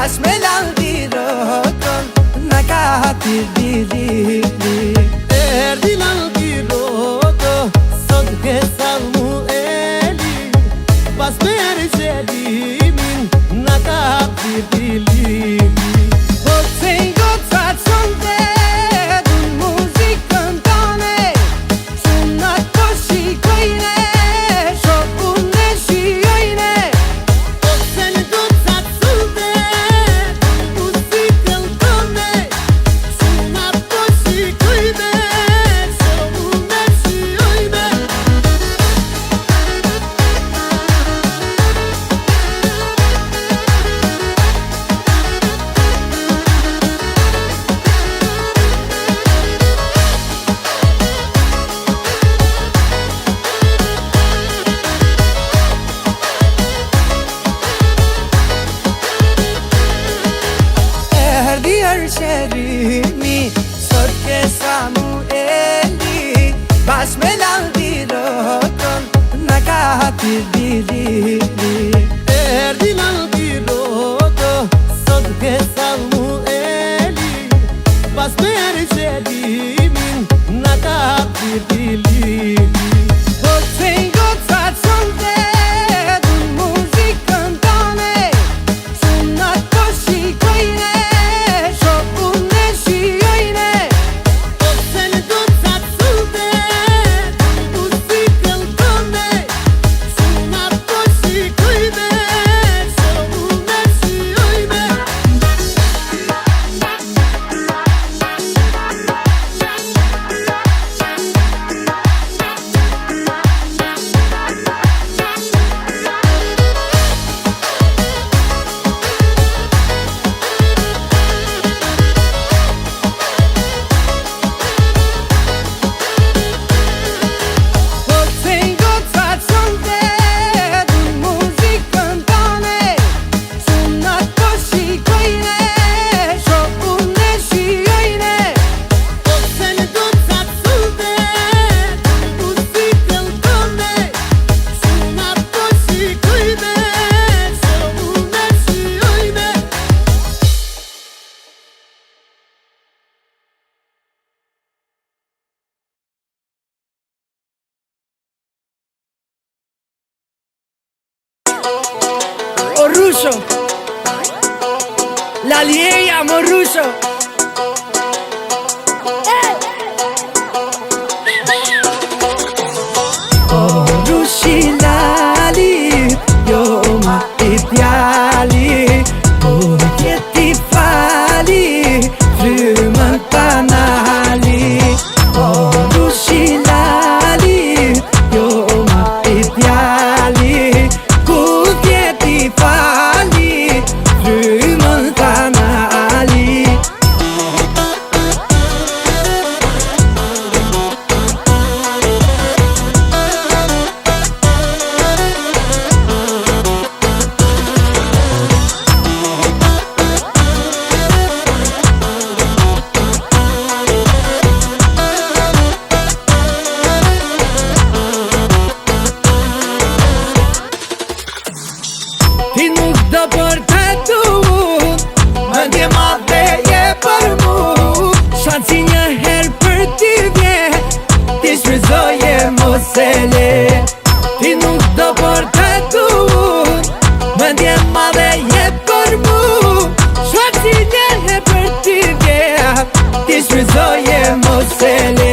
Bash me laldi rotën Në ka hatir diri Erdi laldi roto Sot ke salmu eli Pas me rishedimin Në ka hatir diri Po të gocat sonte Dun muzikën tane Sunat po shikojne Shokun e shiojne Po të gocat sonte Dun muzikën tane Sunat po shikojne Shokun e shiojne Erdi Ershërimi Sot ke Samueli Bash me laldi rotën Në ka hatir diri Erdi laldi roto Sot ke salmu eli Pas me rishedimin Në ka hatir diri Po të gocat sonte Dun muzikën tane Sunat po shikojne Shokun e shiojne Po të gocat sonte Dun muzikën tane Sunat po shikojne Shokun e shiojne Po të gocat sonte Dun muzikën tane Sunat po shikojne Shokun e shiojne Po të gocat sonte Dun muzikën tane Sunat po shikojne Shokun e shiojne Morruso La lieja Morruso Rushi lali Jo ma ti pjali Por ti fali Frymën panali Rushi lali Jo ma ti pjali Kur ti fali Frymën panali Ti nuk do për të du Mëndje madhe je për mu Shansi një her për ty vje Ti shfryzoje mos e le Ti nuk do për të du Mëndje madhe je për mu Shansi një her për ty vje Ti shfryzoje mos e le